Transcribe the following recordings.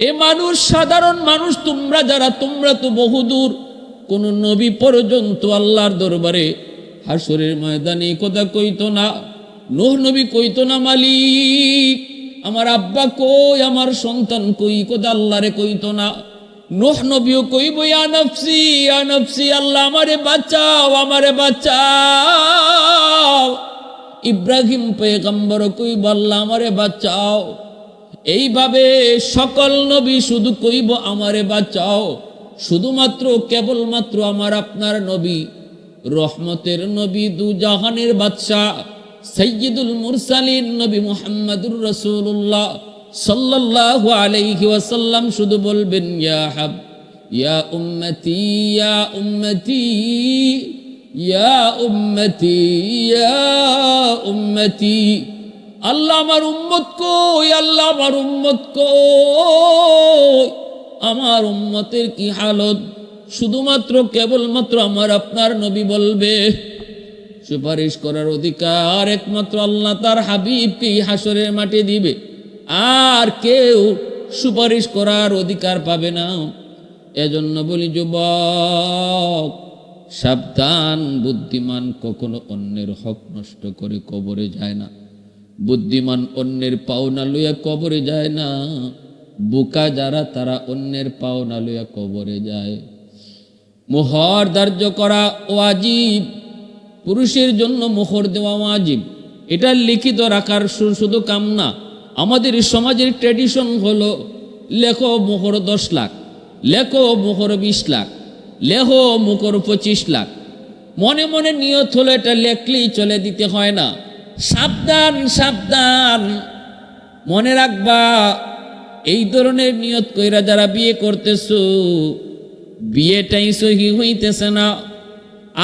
এ মানুষ, সাধারণ মানুষ তোমরা যারা, তোমরা তো বহুদূর, কোন নবী পর্যন্ত আল্লাহর দরবারে হাসরের ময়দানে কথা কইতো না। নূহ নবী কইতো না মালিক আমার আব্বা কই, আমার সন্তান কই, কথা আল্লাহরে কইতো না। নূহ নবীও কইব ইয়া নফসি ইয়া নফসি, আল্লাহ আমারে বাঁচাও আমারে বাঁচাও। ইব্রাহিম পয়গম্বর কইব আল্লাহ আমারে বাঁচাও। এইভাবে সকল নবী শুধু কইব আমারে বাঁচাও। শুধুমাত্র কেবলমাত্র আমার আপনার নবী, রহমতের নবী, দু জাহানের বাদশাহ সাইয়্যিদুল মুরসালিন নবী মুহাম্মদুর রাসূলুল্লাহ সাল্লাল্লাহু আলাইহি ওয়াসাল্লাম শুধু বলবেন ইয়া হাব ইয়া উম্মতি ইয়া উম্মতি ইয়া উম্মতি ইয়া উম্মতি। আল্লাহ আমার উম্মত কই, আল্লাহ আমার উম্মত কই, আমার উম্মতের কি হালত। শুধুমাত্র কেবলমাত্র আমার আপনার নবী বলবে। সুপারিশ করার অধিকার একমাত্র আল্লাহ তার হাবিবকে হাসরের মাঠে দিবে, আর কেউ সুপারিশ করার অধিকার পাবে না। এজন্য বলি যুবক সাবধান, বুদ্ধিমান কখনো অন্যের হক নষ্ট করে কবরে যায় না। বুদ্ধিমান অন্যের পাওনা লইয়া কবরে যায় না। বোকা যারা তারা অন্যের পাওনা লইয়া কবরে যায়। মোহর ধার্য করা ওয়াজিব, পুরুষের জন্য মোহর দেওয়া ওয়াজিব। এটা লিখিত রাখার শুধু কাম না। আমাদের সমাজের ট্র্যাডিশন হলো লেখো মোহর 10 লাখ, লেখো মোহর 20 লাখ, লেখো মোহর 25 লাখ। মনে মনে নিয়ত হলো এটা লেখলেই চলে, দিতে হয় না। সাবধান সাবধান, মনে রাখবা এই ধরনের নিয়ত কইরা যারা বিয়ে করতেছো, বিয়েটাই সহি হইতেছে না।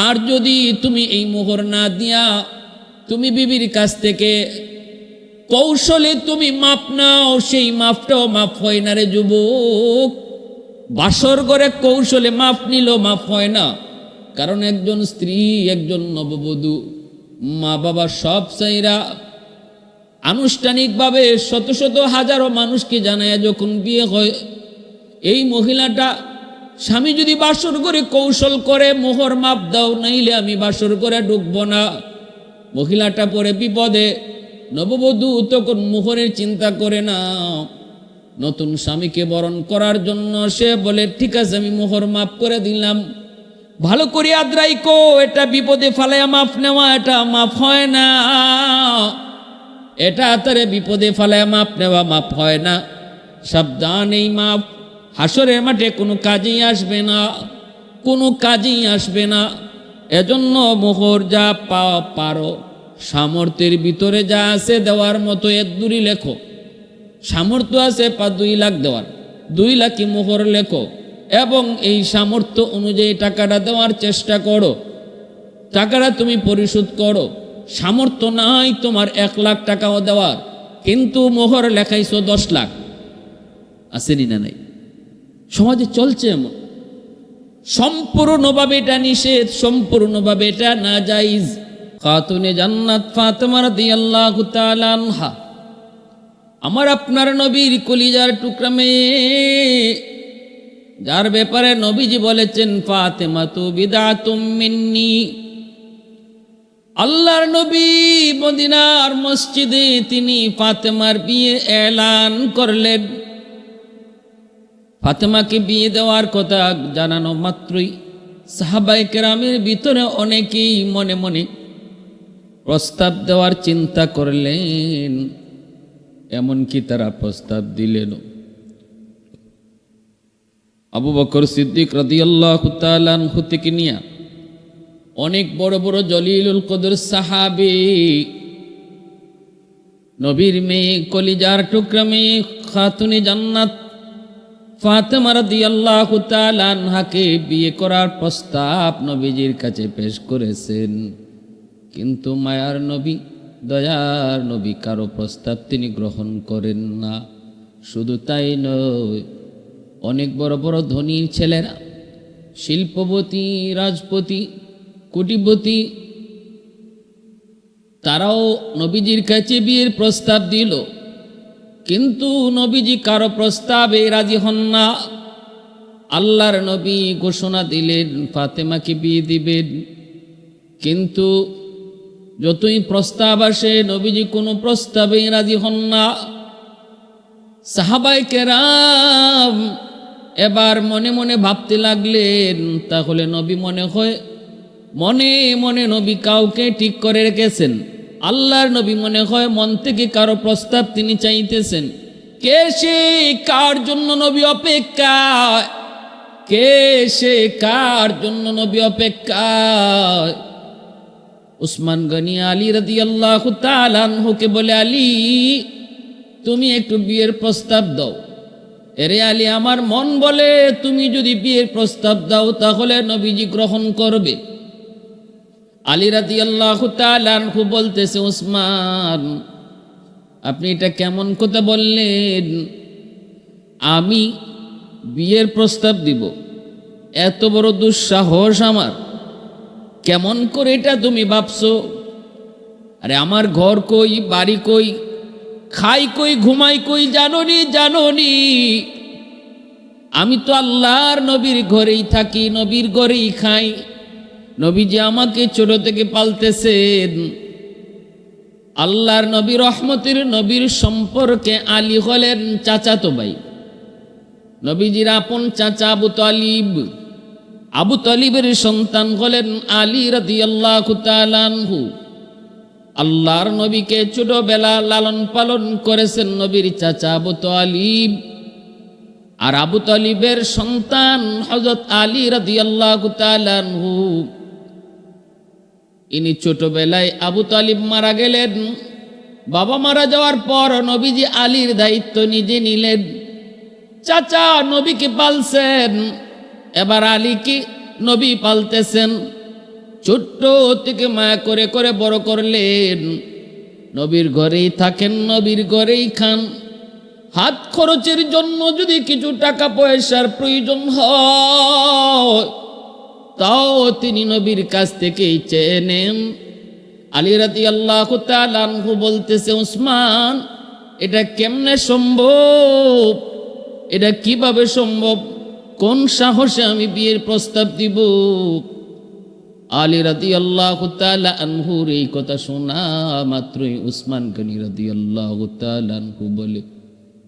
আর যদি তুমি এই মোহর না দিয়া তুমি বিবির কাছ থেকে কৌশলে তুমি মাপ নাও, সেই মাপটাও মাপ হয় না রে যুবক। বাসর ঘরে কৌশলে মাপ নিল মাপ হয় না। কারণ একজন স্ত্রী, একজন নববধূ মা বাবা সব চাইরা আনুষ্ঠানিকভাবে শত শত হাজারো মানুষকে জানায় যখন বিয়ে হয়, এই মহিলাটা স্বামী যদি বাসর করে কৌশল করে মোহর মাপ দাও, নাইলে আমি বাসর করে ঢুকবো না, মহিলাটা পরে বিপদে। নববধূ তখন মোহরের চিন্তা করে না, নতুন স্বামীকে বরণ করার জন্য সে বলে ঠিক আছে আমি মোহর মাপ করে দিলাম। ভালো করে আদ্রাই কো, এটা বিপদে ফালাইয়া মাপ নেওয়া এটা মাপ হয় না। এটা তারে বিপদে ফালাইয়া মাপ নেওয়া মাপ হয় না। সাবধান, এই মাপ হাসরের মাঠে কোনো কাজেই আসবে না, কোনো কাজেই আসবে না। এজন্য মোহর যা পারো সামর্থ্যের ভিতরে যা আছে দেওয়ার মতো এক দূরই লেখো। সামর্থ্য আছে 2 লাখ দেওয়ার, 2 লাখই মোহর লেখো এবং এই সামর্থ্য অনুযায়ী টাকাটা দেওয়ার চেষ্টা করো। টাকাটা তুমি পরিশোধ করো। সামর্থ্য নাই তোমার 1 লাখ টাকাও দেওয়ার, কিন্তু মোহর লেখাইছো 10 লাখ। আসেনি না নাই? সমাজে চলছে এমন। সম্পূর্ণভাবে এটা নিষেধ, সম্পূর্ণভাবে এটা নাজায়েজ। খাতুনে জান্নাত ফাতেমা রাদিয়াল্লাহু তাআলা আনহা, আমার আপনার নবীর কলিজার টুকরা মেয়ে, যার ব্যাপারে নবীজি বলেছেন ফাতেমা তু বিদআতুম মিন্নি। আল্লাহর নবী মদিনার মসজিদে তিনি ফাতেমার বিয়ে এলান করলেন। ফাতেমাকে বিয়ে দেওয়ার কথা জানানো মাত্রই সাহাবায়ে কেরামের ভিতরে অনেকেই মনে মনে প্রস্তাব দেওয়ার চিন্তা করলেন। এমনকি তারা প্রস্তাব দিলেন। আবু বকর সিদ্দিক রাদিয়াল্লাহু তাআলা আনহু থেকে নিয়া অনেক বড় বড় জলিলুল কদর সাহাবী, নবীর মেয়ে, কলিজার টুকরা মেয়ে, খাতুনে জান্নাত ফাতেমা রাদিয়াল্লাহু তাআলা আনহাকে বিয়ে করার প্রস্তাব নবীজির কাছে পেশ করেছেন। কিন্তু মায়ার নবী, দয়ার নবী কারো প্রস্তাব তিনি গ্রহণ করেন না। শুধু তাই নয়, অনেক বড় বড় ধনীর ছেলেরা, শিল্পপতি, রাজপতি, কোটিপতি, তারাও নবীজির কাছে বিয়ের প্রস্তাব দিল। কিন্তু নবীজি কারো প্রস্তাবে রাজি হন না। আল্লাহর নবী ঘোষণা দিলেন ফাতেমাকে বিয়ে দিবেন, কিন্তু যতই প্রস্তাব আসে নবীজি কোনো প্রস্তাবে রাজি হন না। সাহাবায়ে কেরাম এবার মনে মনে ভাবতে লাগলেন, তাহলে নবী মনে মনে নবী কাউকে ঠিক করে রেখেছেন। আল্লাহর নবী মনে হয় মন থেকে কারো প্রস্তাব তিনি চাইতেছেন। কে সে কার জন্য নবী অপেক্ষায়, কে সে কার জন্য নবী অপেক্ষায়? উসমান গনি আলী রাদিয়াল্লাহু তাআলা আনহুকে বলে, আলী তুমি একটু বিয়ের প্রস্তাব দাও। এরে আলী, আমার মন বলে তুমি যদি বিয়ের প্রস্তাব দাও তাহলে নবীজি গ্রহণ করবে। আলী রাদিয়াল্লাহু তাআলা আনহু বলতেছে, উসমান আপনি এটা কেমন কথা বললেন? আমি বিয়ের প্রস্তাব দিব, এত বড় দুঃসাহস আমার? কেমন করে এটা তুমি ভাবছো? আরে আমার ঘর কই, বাড়ি কই, খাই কই, ঘুমাই কই জানোনি? আমি তো আল্লাহর নবীর ঘরেই থাকি, নবীর ঘরেই খাই। নবীজি আমাকে ছোট থেকে পালতেছেন। আল্লাহর নবী রহমতের নবীর সম্পর্কে আলী হলেন চাচাতো ভাই। নবীজির আপন চাচা আবু তালিব, আবু তালিবের সন্তান হলেন আলী রাদিয়াল্লাহু তাআলা আনহু। আল্লাহর নবীকে ছোটবেলা লালন পালন করেছেন নবীর চাচা আবু তালিব। আর আবু তালিবের সন্তান হযরত আলী রাদিয়াল্লাহু তাআলা আনহু। ইনি ছোটবেলায় আবু তালিব মারা গেলেন। বাবা মারা যাওয়ার পর নবীজি আলীর দায়িত্ব নিজে নিলেন। চাচা নবীকে পালছেন, এবার আলীকে নবী পালতেছেন। ছোট্ট থেকে মায়া করে করে বড় করলেন। নবীর ঘরেই থাকেন, নবীর ঘরেই খান। হাত খরচের জন্য যদি কিছু টাকা পয়সার প্রয়োজন হয় তাও তিনি নবীর কাছ থেকেই চেয়ে নেন। আলী রাদিয়াল্লাহু তাআলা আনহু বলতেছে, উসমান এটা কেমনে সম্ভব? এটা কিভাবে সম্ভব? কোন সাহসে আমি বিয়ের প্রস্তাব দিব? আলী রাদিয়াল্লাহু তাআলা আনহুর এই কথা শোনা মাত্রই উসমান গনি রাদিয়াল্লাহু তাআলা আনহু বলে,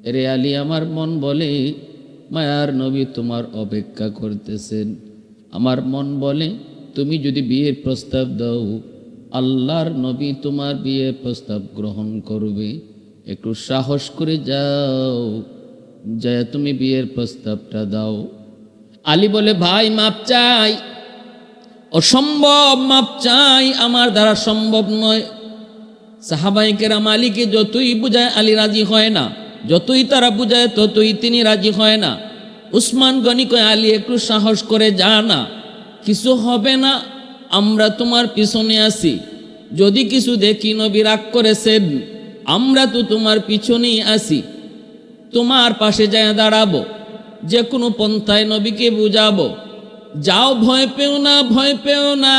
এরে আলী, আমার মন বলে মায়ার নবী তোমার অপেক্ষা করতেছেন। আমার মন বলে তুমি যদি বিয়ের প্রস্তাব দাও আল্লাহর নবী তোমার বিয়ের প্রস্তাব গ্রহণ করবে। একটু সাহস করে যাও, যায় তুমি বিয়ের প্রস্তাবটা দাও। আলী বলে, ভাই মাপ চাই, অসম্ভব, মাপ চাই, আমার দ্বারা সম্ভব নয়। সাহাবায়ে কেরাম আলীকে যতই বুঝায় আলী রাজি হয় না, যতই তারা বুঝায় ততই তিনি রাজি হয় না। উসমান গনি কয়, আলী একটু সাহস করে যা না, কিছু হবে না, আমরা তোমার পিছনে আছি। যদি কিছু দেখি নবী রাগ করেছেন, আমরা তো তোমার পিছনেই আছি, তোমার পাশে যায় দাঁড়াবো, যে কোনো পন্থায় নবীকে বুঝাবো। যাও, ভয় পেও না, ভয় পেও না,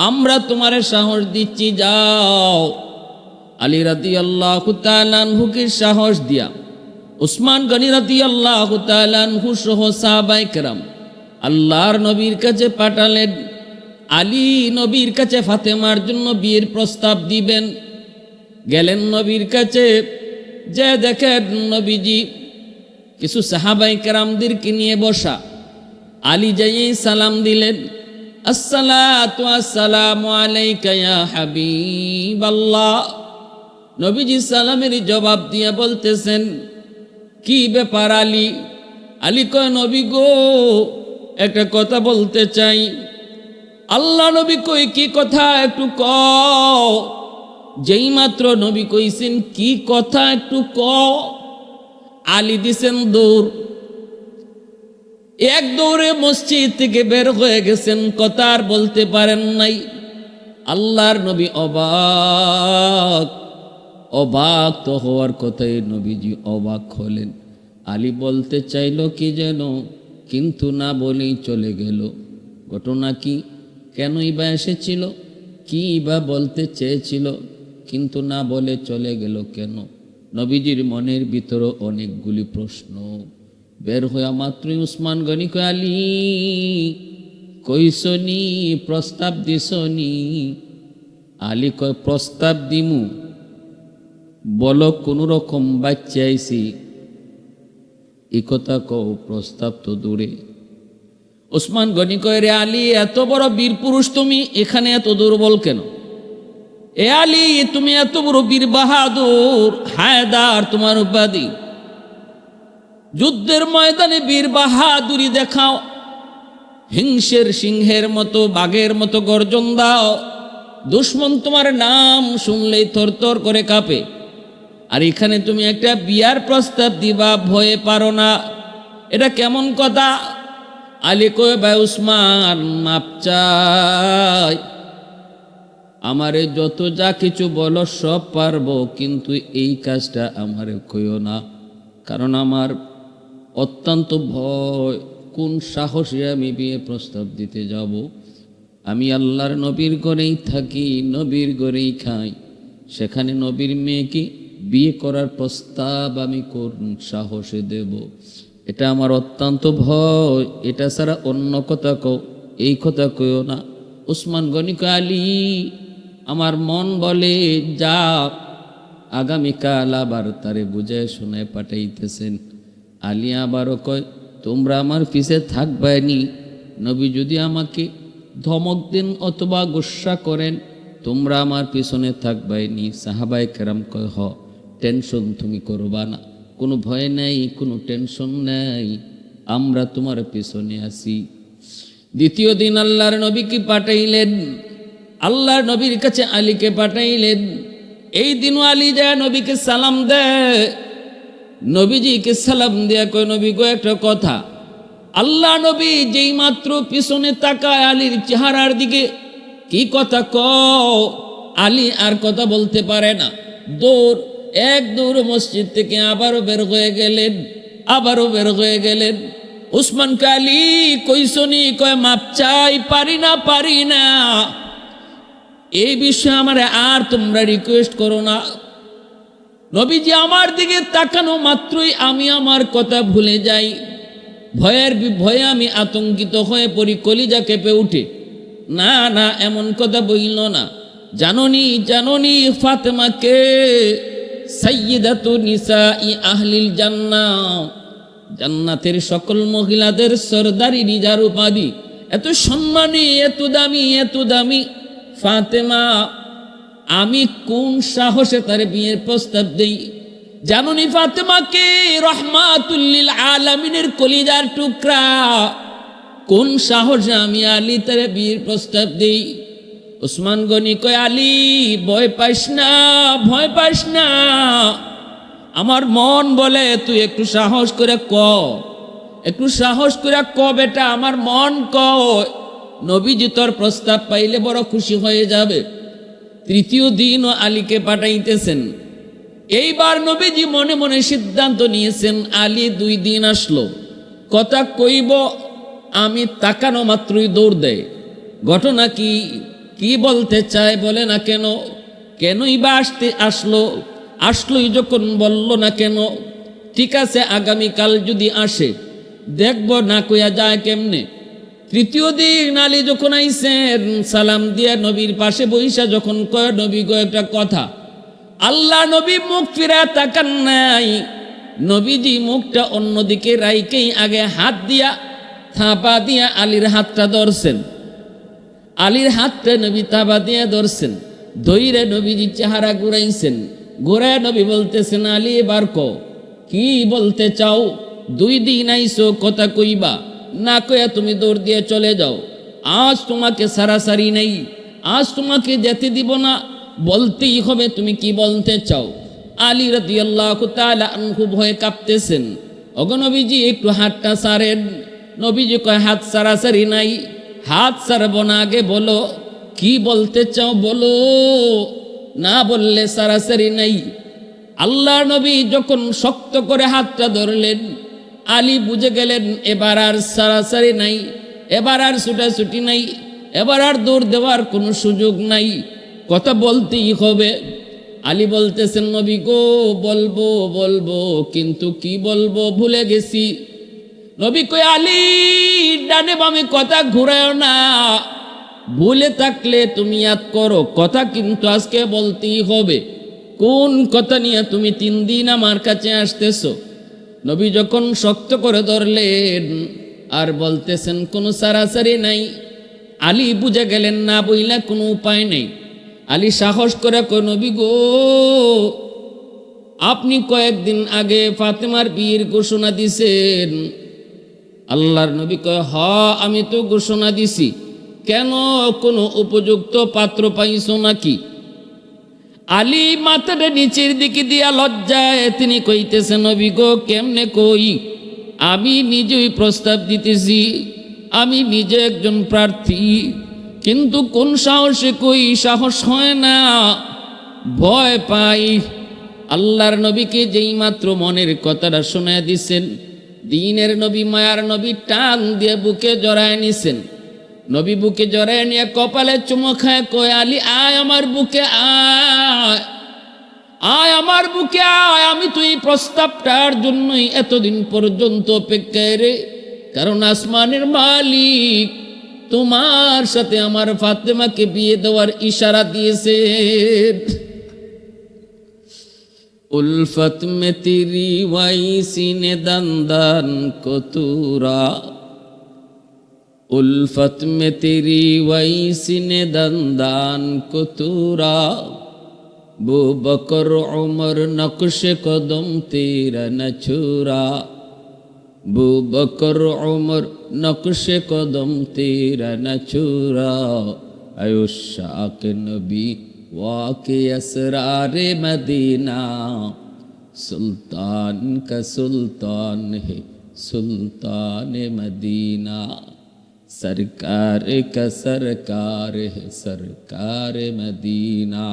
আমরা তোমার সাহস দিচ্ছি, যাও। আলী রাদিয়াল্লাহু তাআলা আনহুকে সাহস দিয়া উসমান গনি রাদিয়াল্লাহু তাআলা আনহু সহ সাহাবায়ে কেরাম আল্লাহর নবীর কাছে পাঠালেন। আলী নবীর কাছে ফাতেমার জন্য বিয়ের প্রস্তাব দিবেন। গেলেন নবীর কাছে, যে দেখেন নবীজি কিছু সাহাবায়ে কেরামদেরকে নিয়ে বসা। আলী যাই সালাম দিলেন, আসসালাতু আসসালামু আলাইকা ইয়া হাবিবাল্লাহ। নবীজি সালামের জবাব দিয়ে বলতেছেন, কি ব্যাপার আলী? আলী কয়, নবী গো, একটা কথা বলতে চাই। আল্লাহ নবী কই, কি কথা একটু কও। যেই মাত্র নবী কইছেন কি কথা একটু কও, আলী দিছেন দৌড়। এক দৌড়ে মসজিদ থেকে বের হয়ে গেছেন, কথা আর বলতে পারেন নাই। আল্লাহর নবী অবাক তো হওয়ার কথাই নবীজি অবাক হলেন। আলী বলতে চাইল কি যেন, কিন্তু না বলেই চলে গেল। ঘটনা কি, কেনই বা এসেছিল, কি বা বলতে চেয়েছিল, কিন্তু না বলে চলে গেল কেন? নবীজির মনের ভিতরে অনেকগুলি প্রশ্ন বের হইয়া মাত্রই উসমান গনি কয়, আলী কইসনি, প্রস্তাব দিসনি? আলী কয়, প্রস্তাব দিমু, বলো কোন রকম বাচ্চা আইছি। এই কথা কও, প্রস্তাব তো দূরে। উসমান গনি কয়, রে আলী, এত বড় বীর পুরুষ তুমি, এখানে এত দুর্বল কেন? এ আলী, তুমি এত বড় বীর বাহাদুর, হায়দার তোমার উপাধি, যুদ্ধের ময়দানে বীর বাহাদুরি দেখাও, হিংসের সিংহের মতো বাঘের মতো গর্জন দাও, দুশ্মন তোমার নাম শুনলেই থরথর করে কাঁপে। আর এখানে তুমি একটা বিয়ার প্রস্তাব দিবা, ভয়ে পারো না, এটা কেমন কথা? আলী কয়, ভাই উসমান, মাপ চাই, আমারে যত যা কিছু বলো সব পারবো, কিন্তু এই কাজটা আমারে কইও না, কারণ আমার অত্যন্ত ভয়। কোন সাহসে আমি বিয়ে প্রস্তাব দিতে যাব? আমি আল্লাহর নবীর ঘরেই থাকি, নবীর ঘরেই খাই, সেখানে নবীর মেয়েকে বিয়ে করার প্রস্তাব আমি কোন সাহসে দেব? এটা আমার অত্যন্ত ভয়, এটা ছাড়া অন্য কথা কও, এই কথা কইও না। উসমান গনি কয়, আলী, আমার মন বলে যা, আগামীকাল আবার তারে বুঝায় শোনায় পাঠাইতেছেন। আলী আবারও কয়, তোমরা আমার পিছে থাকবানি, নবী যদি আমাকে ধমক দেন অথবা গুসা করেন, তোমরা আমার পিছনে থাকবাইনি। সাহাবায়ে কেরাম কয়, হ, টেনশন তুমি করবা না, কোনো ভয় নাই, কোনো টেনশন নাই, আমরা তোমার পিছনে আছি। দ্বিতীয় দিন আল্লাহর নবীকে পাঠাইলেন, আল্লাহর নবীর কাছে আলীকে পাঠাইলেন। এই দিনও আলী যায় নবীকে সালাম দেয়, নবীজিকে সালাম দেয়া কয়, নবী গো একটা কথা। আল্লাহ নবী যেই মাত্র পিছনে তাকায় আলীর চেহারার দিকে, কি কথা কও? আলী আর কথা বলতে পারে না, এক দৌড় মসজিদ থেকে আবারও বের হয়ে গেলেন, আবারও বের হয়ে গেলেন। উসমান কয়, আলী কইসনি? কয়, মাপ চাই, পারি না, এই বিষয়ে আমার আর তোমরা রিকোয়েস্ট করো না। নবীজি আমার দিকে তাকানো মাত্রই আমি আমার কথা ভুলে যাই, ভয়ে আমি আতঙ্কিত হয়ে পড়ি, কলিজা কেঁপে উঠে। না না, এমন কথা বইল না। জাননি ফাতেমাকে সাইয়্যিদাতু নিসাই আহলিল জান্নাহ, জান্নাতের সকল মহিলাদের সরদারি নিজার উপাধি, এত সম্মানী, এত দামি ফাতেমা, আমি কোন সাহসে তার বিয়ের প্রস্তাব দেই? জানুনি ফাতেমাকে রহমাতুল লিল আলামিনের কলিজার টুকরা, কোন সাহসে আমি আলী তার বিয়ের প্রস্তাব দেই? উসমান গনি কয়, আলী ভয় পাইস না, আমার মন বলে তুই একটু সাহস করে ক বেটা, আমার মন কয় নবীজি তোর প্রস্তাব পাইলে বড় খুশি হয়ে যাবে। তৃতীয় দিনও আলীকে পাঠাইতেছেন। এইবার নবীজি মনে মনে সিদ্ধান্ত নিয়েছেন, আলী 2 দিন আসলো, কথা কইব, আমি তাকানো মাত্রই দৌড় দেয়। ঘটনা কি বলতে চায় বলে না কেন? কেনই বা আসলোই যখন বলল না কেন? ঠিক আছে, আগামীকাল যদি আসে দেখব, না কইয়া যায় কেমনে? তৃতীয় দিন আলী যখন আইসেন, সালাম দিয়া নবীর পাশে বইসা যখন কয়, নবী গো একটা কথা। আল্লাহ নবী মুখ ফিরা তাকান নাই, নবীজি মুখটা অন্যদিকে রাইকেই আগে হাত দিয়া থাপা দিয়া আলীর হাতটা ধরছেন। আলীর হাতটা নবী থাপা দিয়া ধরছেন, ধইরে নবীজি চেহারা ঘুরায় নবী বলতেছেন, আলী এবার কি বলতে চাও? 2 দিন আইসো, কথা কইবা, না কইয়া তুমি দৌড় দিয়ে চলে যাও। আজ তোমাকে সারাসারি নেই, আজ তোমাকে যেতে দিব না, বলতেই হবে তুমি কি বলতে চাও। আলী রাদিয়াল্লাহু তাআলা আনহু ভয়ে কাঁপতেছেন। ওগো নবীজি একটু হাতটা ছাড়েন। নবীজি কয়, হাত সারাসারি নাই, হাত ছাড়বো না, আগে বলো কি বলতে চাও, বলো, না বললে সারাসারি নাই। আল্লাহ নবী যখন শক্ত করে হাতটা ধরলেন, আলী বুঝে গেলেন এবার আর সারাসারি নাই, এবার আর ছুটাছুটি নাই, এবার আর দৌড় দেওয়ার কোনো সুযোগ নাই, কথা বলতেই হবে। আলী বলতেছেন নবী গো বলবো বলবো, কিন্তু কি বলবো ভুলে গেছি। নবী কই আলী ডানে বামে কথা ঘুরায় না, ভুলে থাকলে তুমি ইয়াদ করো, কথা কিন্তু আজকে বলতেই হবে। কোন কথা নিয়ে তুমি 3 দিন আমার কাছে আসতেছো? নবী যখন শক্ত করে ধরলেন আর বলতেছেন কোনো সারাসারি নাই, আলী বুঝে গেলেন না বইলা কোনো উপায় নেই। আলী সাহস করে কয় নবী গো আপনি কয়েকদিন আগে ফাতেমার বিয়ের ঘোষণা দিছেন। আল্লাহর নবী কয় হ আমি তো ঘোষণা দিছি, কেন কোনো উপযুক্ত পাত্র পাইছো নাকি? আলী মাথাটা নিচের দিকে দিয়া লজ্জায় তিনি কইতেছেন নবী গো কেমনে কই, আমি নিজেই প্রস্তাব দিতেছি, আমি নিজে একজন প্রার্থী, কিন্তু কোন সাহসে কই সাহস হয় না, ভয় পাই। আল্লাহর নবীকে যেই মাত্র মনের কথাটা শোনায় দিছেন, দিনের নবী মায়ার নবী টান দিয়ে বুকে জড়ায় নিছেন। নবী বুকে জড়ায় নিয়ে কপালে চুমো খায় কয় আলী আয় আমার বুকে আয়, আয় আমার বুকে আয়, আমি তো এই প্রস্তাবটার জন্যই এতদিন পর্যন্ত অপেক্ষায় রে, কারণ আসমানের মালিক তোমার সাথে আমার ফাতেমাকে বিয়ে দেওয়ার ইশারা দিয়েছে। উলফত মে তেরি ওয়াইসি নে দান কতুরা, উলফত মে তেরি ওয়াইসি নে দান কতুরা, বু বকর উমর নকশে কদম তেরা ন ছুরা, বু বকর উমর নকশে কদম তেরা ন ছুরা, আয়ুশাক নবী वाके असरारे मदीना, सुल्तान का सुल्तान है सुल्तान मदीना, सरकार का सरकार है सरकार मदीना,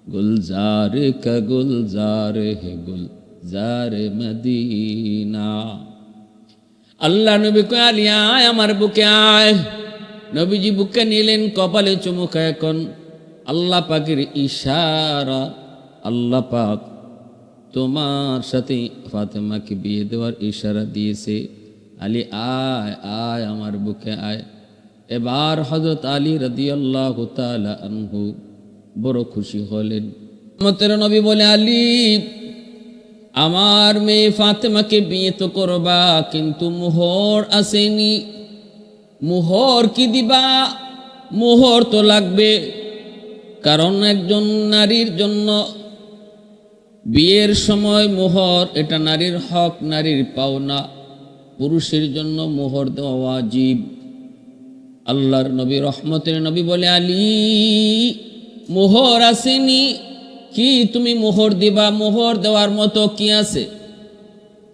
गुलजार का गुलजार है गुलजार मदीना। अल्लाह नबी को आलिया आय अमर बुके आय। नबीजी बुके नीलेन कपाले चुमु खाय कौन আল্লাহ পাকের ইশারা, আল্লাহ পাক তোমার সাথে ফাতেমাকে বিয়ে দেওয়ার ইশারা দিয়েছে। আলী আয় আয় আমার বুকে আয়। এবার হযরত আলী রাদিয়াল্লাহু তাআলা আনহু বড় খুশি হলেন। রহমতের নবী বলে আলী আমার মেয়ে ফাতেমাকে বিয়ে তো করবা, কিন্তু মোহর আসেনি। মোহর কি দিবা? মোহর তো লাগবে, কারণ একজন নারীর জন্য বিয়ের সময় মোহর এটা নারীর হক, নারীর পাওনা। পুরুষের জন্য মোহর দেওয়া ওয়াজিব। আল্লাহর নবী রহমতের নবী বলে আলী মোহর আসেনি, কি তুমি মোহর দিবা? মোহর দেওয়ার মতো কি আছে?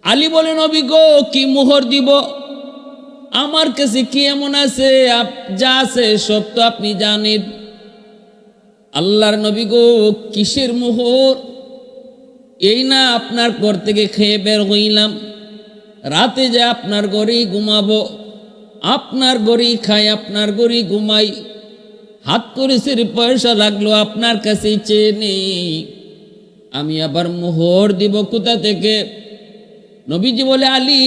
আলী বলে নবী গো কি মোহর দিব? আমার কাছে কি এমন আছে? যা আছে সব তো আপনি জানেন। আল্লাহর নবী গো কিসের মোহর? এই না আপনার ঘর থেকে খেয়ে বের হইলাম, রাতে যে আপনার ঘরেই ঘুমাবো, আপনার ঘরেই খাই, আপনার ঘরেই ঘুমাই, হাত করেছে পয়সা লাগলো আপনার কাছেই চেয়ে নেই, আমি আবার মোহর দিব কোথা থেকে? নবীজি বলে আলী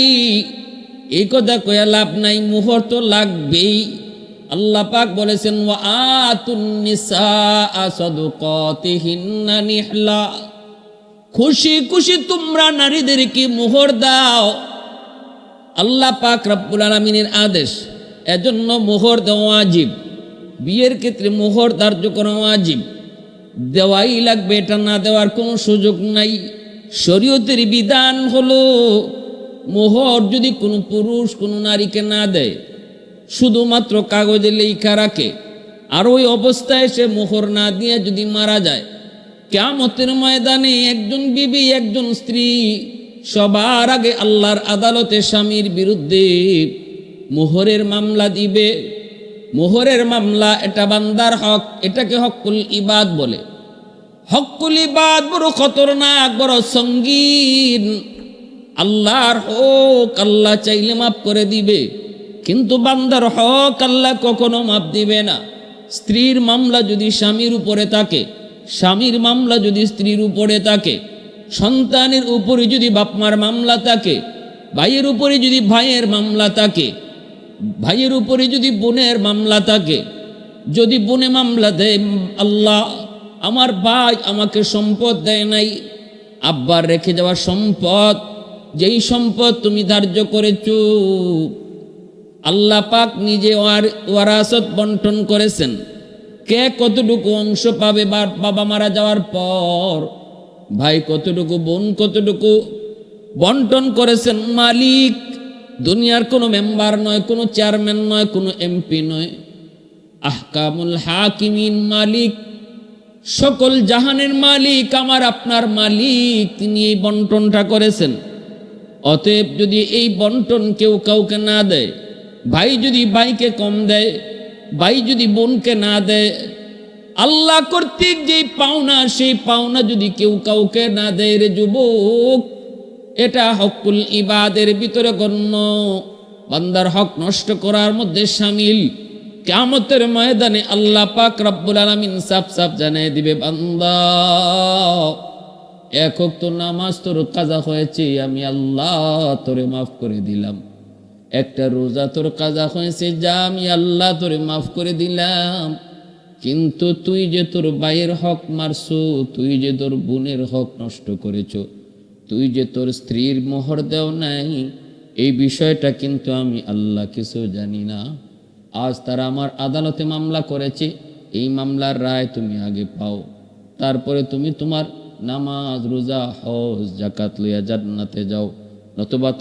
এই কথা কয়া লাভ নাই, মোহর তো লাগবেই। আল্লাহ পাক বলেছেন ওয়া আতুন নিসা সাদুকাতিহিন্না নিহলা, খুশি খুশি তোমরা নারীদেরকে মোহর দাও। আল্লাহ পাক রব্বুল আলামিনের আদেশ, এজন্য মোহর দেওয়া ওয়াজিব। বিয়ের ক্ষেত্রে মোহর ধার্য করা ওয়াজিব, দেওয়াই লাগবে, এটা না দেওয়ার কোনো সুযোগ নাই। শরীয়তের বিধান হলো মোহর যদি কোনো পুরুষ কোনো নারীকে না দেয়, শুধুমাত্র কাগজে লেখা রাখে, আর ওই অবস্থায় সে মোহর না দিয়ে যদি মারা যায়, কিয়ামতের ময়দানে একজন বিবি একজন স্ত্রী সবার আগে আল্লাহর আদালতে স্বামীর বিরুদ্ধে মোহরের মামলা দিবে। মোহরের মামলা এটা বান্দার হক, এটাকে হকুল ইবাদ বলে। হকুল ইবাদ বড় খতরনাক, বড় সঙ্গীন। আল্লাহর হক আল্লাহ চাইলে মাফ করে দিবে, কিন্তু বান্দার হক আল্লাহ কখনো মাফ দিবে না। স্ত্রীর মামলা যদি স্বামীর উপরে থাকে, স্বামীর মামলা যদি স্ত্রীর উপরে থাকে, সন্তানের উপরে যদি বাপমার মামলা থাকে, ভাইয়ের উপরে যদি ভাইয়ের মামলা থাকে, ভাইয়ের উপরে যদি বোনের মামলা থাকে, যদি বোনে মামলা দেয়, আল্লাহ আমার ভাই আমাকে সম্পদ দেয় নাই, আব্বার রেখে যাওয়া সম্পদ, যেই সম্পদ তুমি ধার্য করেছ, আল্লাহ পাক নিজে ওয়ারাসত বন্টন করেছেন, কে কতটুকু অংশ পাবে বাবা মারা যাওয়ার পর, ভাই কতটুকু, বোন কতটুকু বন্টন করেছেন মালিক। দুনিয়ার কোনো মেম্বার নয়, কোনো চেয়ারম্যান নয়, কোনো এমপি নয়, আহকামুল হাকিমিন মালিক, সকল জাহানের মালিক, আমার আপনার মালিক, তিনি এই বন্টনটা করেছেন। অতএব যদি এই বন্টন কেউ কাউকে না দেয়, ভাই যদি ভাইকে কম দেয়, ভাই যদি বোনকে না দেয়, আল্লাহ কর্তৃক যেই পাওনা, সেই পাওনা যদি কেউ কাউকে না দেয় রে যুবক, এটা হকুল ইবাদের ভিতরে গণ্য, বান্দার হক নষ্ট করার মধ্যে শামিল। কিয়ামতের ময়দানে আল্লাহ পাক রব্বুল আলামিন সাফ সাফ জানিয়ে দিবে, বান্দা এক ওয়াক্ত নামাজ তোর কাজা হয়েছে, আমি আল্লাহ তোরে মাফ করে দিলাম। একটা রোজা তোর কাজা হয়েছে, যা আমি আল্লাহ তোরে মাফ করে দিলাম। কিন্তু তুই যে তোর ভাইয়ের হক মারছো, তুই যে তোর বোনের হক নষ্ট করেছ, তুই যে তোর স্ত্রীর মোহর দেও নাই, এই বিষয়টা কিন্তু আমি আল্লাহ কিছু জানি না। আজ তারা আমার আদালতে মামলা করেছে, এই মামলার রায় তুমি আগে পাও, তারপরে তুমি তোমার নামাজ, রোজা, হজ, যাকাত লইয়া জান্নাতে যাও। নতুবা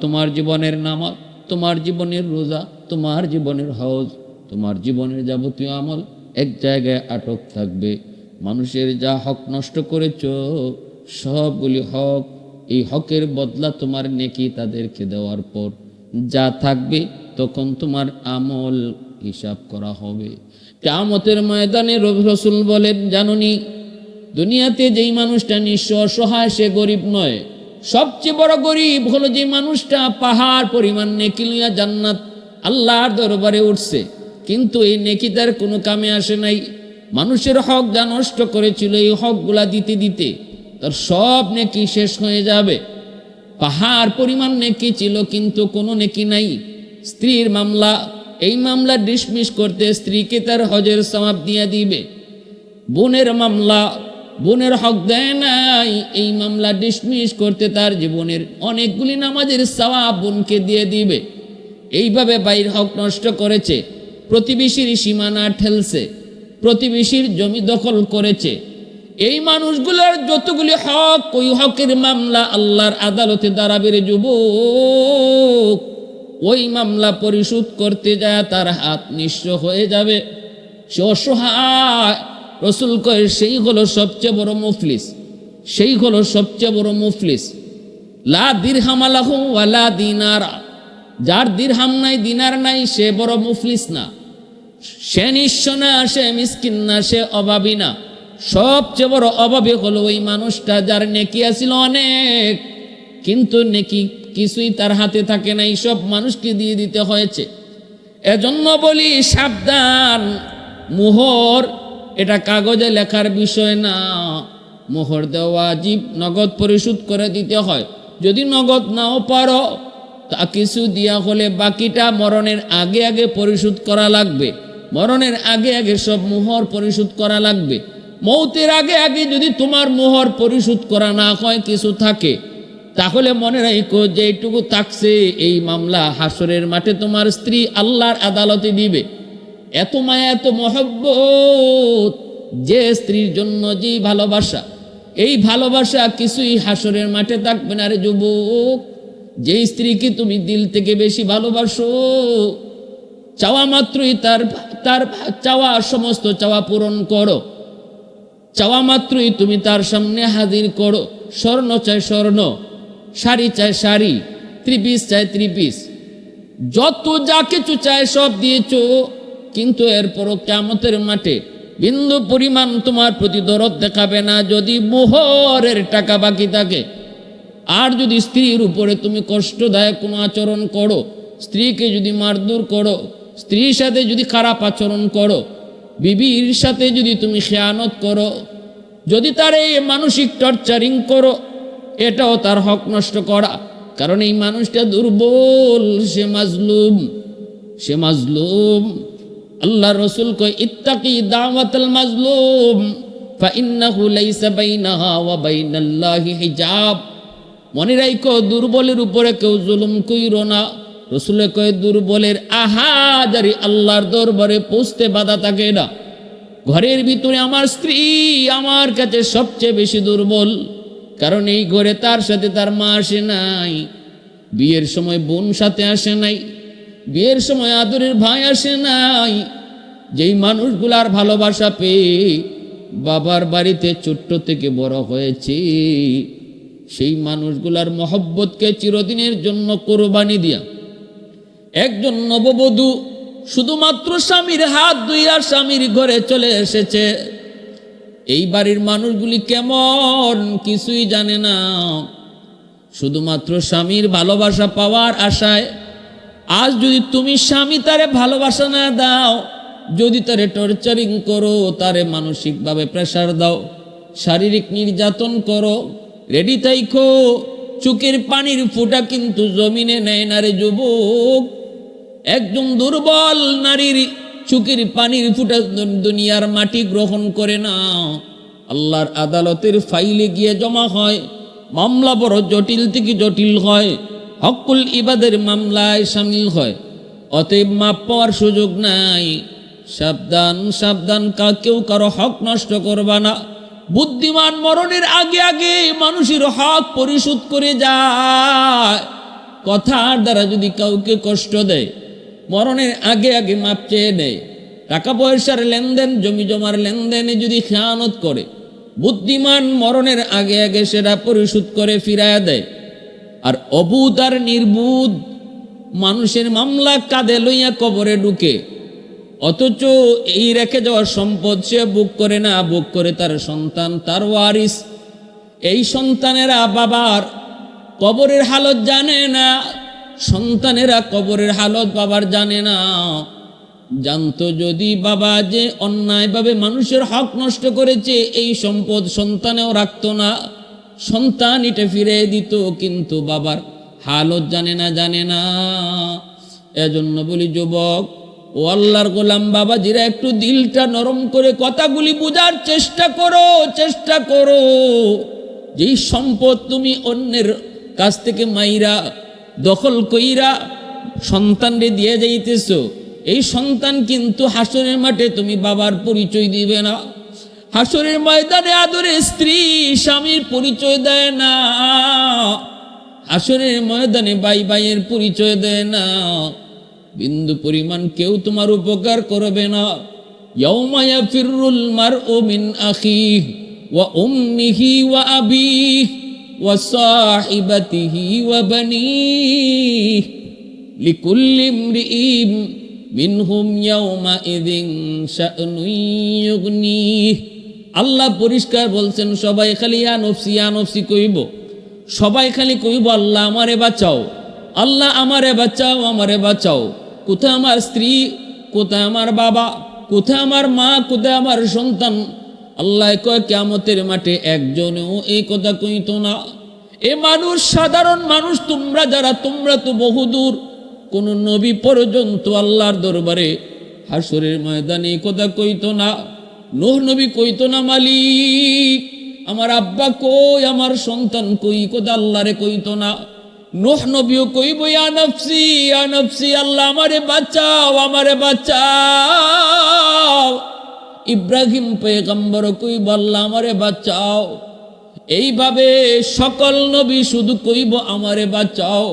তোমার জীবনের নামাজ, তোমার জীবনের রোজা, তোমার জীবনের হজ, তোমার জীবনের যাবতীয় আমল এক জায়গায় আটক থাকবে। মানুষের যা হক নষ্ট করেছ, সবগুলি হক, এই হকের বদলা তোমার নেকি তাদেরকে দেওয়ার পর যা থাকবে, তখন তোমার আমল হিসাব করা হবে। কিয়ামতের ময়দানে রাসূল বলেন, জানুনি দুনিয়াতে যেই মানুষটা নিঃস্ব অসহায়, সে গরিব নয়, সবচেয়ে বড় গরিব হলো যে মানুষটা পাহাড় পরিমাণ নেকি লইয়া জান্নাত আল্লাহর দরবারে উঠছে, কিন্তু এই নেকি তার কোনো কামে আসে নাই। মানুষের হক যা নষ্ট করেছিল, এই হকগুলা দিতে দিতে তার সব নেকি শেষ হয়ে যাবে। পাহাড় পরিমাণ নেকি ছিল, কিন্তু কোনো নেকি নাই। স্ত্রীর মামলা, এই মামলা ডিসমিস করতে স্ত্রীকে তার হজের সওয়াব দিয়ে দিবে। বোনের মামলা, বোনের হক দেয় নাই, এই মামলা ডিসমিস করতে তার জীবনের অনেকগুলি নামাজের সওয়াব বোনকে দিয়ে দিবে। এইভাবে ভাইয়ের হক নষ্ট করেছে, প্রতিবেশীর সীমানা ঠেলছে, প্রতিবেশীর জমি দখল করেছে, এই মানুষগুলোর যতগুলি হক, ওই হকের মামলা আল্লাহর আদালতে দাঁড়াবে রে যুবক। ওই মামলা পরিশোধ করতে যায় তার হাত নিঃস্ব হয়ে যাবে, সে অসহায়। রাসূল কয়, সেই হলো সবচেয়ে বড় মুফলিস, সেই হলো সবচেয়ে বড় মুফলিস। লা দিরহাম লাহু ওয়ালা দিনারা, যার দিরহাম নাই, দিনার নাই, সে বড় মুফলিস না, সে নিঃস্ব না, সে মিসকিন না, সে অভাবী না। সবচেয়ে বড় অভাবী হলো ওই মানুষটা যার নেকি আছিল অনেক, কিন্তু নেকি কিছুই তার হাতে থাকে নাই, সব মানুষকে দিয়ে দিতে হয়েছে। এজন্য বলি সাবধান, মোহর এটা কাগজে লেখার বিষয় না, মোহর দেওয়া ওয়াজিব, নগদ পরিশোধ করে দিতে হয়। যদি নগদ নাও পারো, তা কিছু দিয়া হলে বাকিটা মরণের আগে আগে পরিশোধ করা লাগবে। মরণের আগে আগে সব মোহর পরিশোধ করা লাগবে। মৌতের আগে আগে যদি তোমার মোহর পরিশোধ করা না হয়, কিছু থাকে, তাহলে মনে রাখো যে এইটুকু থাকছে, এই মামলা হাসরের মাঠে তোমার স্ত্রী আল্লাহর আদালতে দিবে। এত মায়া, এত মহব্বত, যে স্ত্রীর জন্য যেই ভালোবাসা, এই ভালোবাসা কিছুই হাসরের মাঠে থাকবে না রে যুবক। যেই স্ত্রীকে তুমি দিল থেকে বেশি ভালোবাসো, চাওয়া মাত্রই তার চাওয়া, সমস্ত চাওয়া পূরণ করো, চাওয়া মাত্রই তুমি তার সামনে হাজির করো। স্বর্ণ চাই স্বর্ণ, শাড়ি চাই শাড়ি, ত্রিপিস চাই ত্রিপিস, যত যা কিছু চায় সব দিয়েছ, কিন্তু এরপরও কিয়ামতের মাঠে বিন্দু পরিমাণ তোমার প্রতি দরদ দেখাবে না যদি মোহরের টাকা বাকি থাকে। আর যদি স্ত্রীর উপরে তুমি কষ্টদায়ক কোনো আচরণ করো, স্ত্রীকে যদি মারধর করো, স্ত্রীর সাথে যদি খারাপ আচরণ করো, বিবির সাথে যদি তুমি খেয়ানত করো, যদি তার এই মানসিক টর্চারিং করো, এটাও তার হক নষ্ট করা, কারণ এই মানুষটা দুর্বল, সে মাজলুম, সে মাজলুম। আল্লাহ রসুল কয় ইত্তাকি দাওয়াতাল মাজলুম ফাইন্নাহু লাইসা বাইনাহা ওয়া বাইনাল্লাহি হিজাব। মনে রাখো, দুর্বলের উপরে কেউ জুলুম কইরো না। রসুলে কয় দুর্বলের আহাজারি আল্লাহর দরবারে পৌঁছতে বাধা থাকে না। ঘরের ভিতরে আমার স্ত্রী আমার কাছে সবচেয়ে বেশি দুর্বল, কারণ এই ঘরে তার সাথে তার মা আসে নাই, বিয়ের সময় বোন সাথে আসে নাই, বিয়ের সময় আদরের ভাই আসে নাই। যেই মানুষগুলার ভালোবাসা পেয়ে বাবার বাড়িতে ছোট্ট থেকে বড় হয়েছে, সেই মানুষগুলার মহব্বতকে চিরদিনের জন্য কোরবানি দিয়া একজন নববধূ শুধুমাত্র স্বামীর হাত ধুইয়া স্বামীর ঘরে চলে এসেছে। এই বাড়ির মানুষগুলি কেমন কিছুই জানে না, শুধুমাত্র স্বামীর ভালোবাসা পাওয়ার আশায়। আজ যদি তুমি স্বামী তারে ভালোবাসা না দাও, যদি তারে টর্চারিং করো, তারে মানসিকভাবে প্রেসার দাও, শারীরিক নির্যাতন করো, রেডি থাইকো, চোখের পানির ফোঁটা কিন্তু জমিনে নেয় না রে যুবক। একজন দুর্বল নারীর চোখের পানির ফোঁটা দুনিয়ার মাটি গ্রহণ করে না, আল্লাহর আদালতের ফাইলে গিয়ে জমা হয়। মামলা বড় জটিল থেকে জটিল হয়, হকুল ইবাদের মামলায় সামিল হয়। অতএব মাপ পাওয়ার সুযোগ নাই। সাবধান, সাবধান, কেউ কারো হক নষ্ট করবা না। বুদ্ধিমান মরণের আগে আগে মানুষের হক পরিশোধ করে যায়। কথার দ্বারা যদি কাউকে কষ্ট দেয়, মরণের আগে আগে মাপ চেয়ে নেয়। টাকা পয়সার লেনদেন, জমি জমার লেনদেনে যদি খেয়ানত করে, বুদ্ধিমান মরণের আগে আগে সেটা পরিশোধ করে ফিরাইয়া দেয়। আর অবুধ আর নির্বুধ মানুষের মামলা কাঁধে লইয়া কবরে ঢুকে, অথচ এই রেখে যাওয়ার সম্পদ সে বুক করে না, বুক করে তার সন্তান, তার ওয়ারিস। এই সন্তানেরা বাবার কবরের হালত জানে না, সন্তানেরা কবরের হালত বাবার জানে না। জানতো যদি বাবা যে অন্যায়ভাবে মানুষের হক নষ্ট করেছে, এই সম্পদ সন্তানেও রাখতো না, সন্তান এটা ফিরে দিত, কিন্তু বাবার হালত জানে না, জানে না। এজন্য বলি যুবক ও আল্লাহর গোলাম বাবাজিরা, একটু দিলটা নরম করে কথাগুলি বুঝার চেষ্টা করো, চেষ্টা করো। যেই সম্পদ তুমি অন্যের কাছ থেকে মাইরা দখল কইরা সন্তানরে দিয়ে যাইতেছো, এই সন্তান কিন্তু হাসরের মাঠে তুমি বাবার পরিচয় দিবে না। হাসরের ময়দানে আদরের স্ত্রী স্বামীর পরিচয় দেয় না, হাসরের ময়দানে ভাই ভাইয়ের পরিচয় দেয় না। বিন্দু পরিমাণ কেউ তোমার উপকার করবে না। ইয়াউমা ইয়াফিরুল মারউ মিন আখিহি ওয়া উম্মিহি ওয়া আবিহি ওয়া সাহিবাতিহি ওয়া বানিহি লিকুল্লি ইমরিইন মিনহুম ইয়াউমা ইযিন শা'নুন ইউগনিহি। আল্লাহ পরিষ্কার বলছেন, সবাই খালি ইয়া নফসি, ইয়া নফসি কইব, সবাই খালি কইব আল্লাহ আমারে বাঁচাও, আল্লাহ আমারে বাঁচাও, আমারে বাঁচাও। কোথায় আমার স্ত্রী, কোথায় আমার বাবা, কোথায় আমার মা, কোথায় আমার সন্তান? আল্লাহ কয় কিয়ামতের মাঠে একজনেও এই কথা কইতো না। এ মানুষ, সাধারণ মানুষ তোমরা যারা, তোমরা তো বহুদূর, কোন নবী পর্যন্ত আল্লাহর দরবারে হাসরের ময়দানে এই কথা কইতো না। নূহ নবী কইতো না মালিক আমার আব্বা কই, আমার সন্তান কই, কথা আল্লাহরে কইতো না। নূহ নবীও কইব ইয়া নফসি, ইয়া নফসি, আল্লাহ আমারে বাঁচাও, আমারে বাঁচাও। ইব্রাহিম পয়গম্বর কইব আল্লাহ আমারে বাঁচাও। এইভাবে সকল নবী শুধু কইব আমারে বাঁচাও।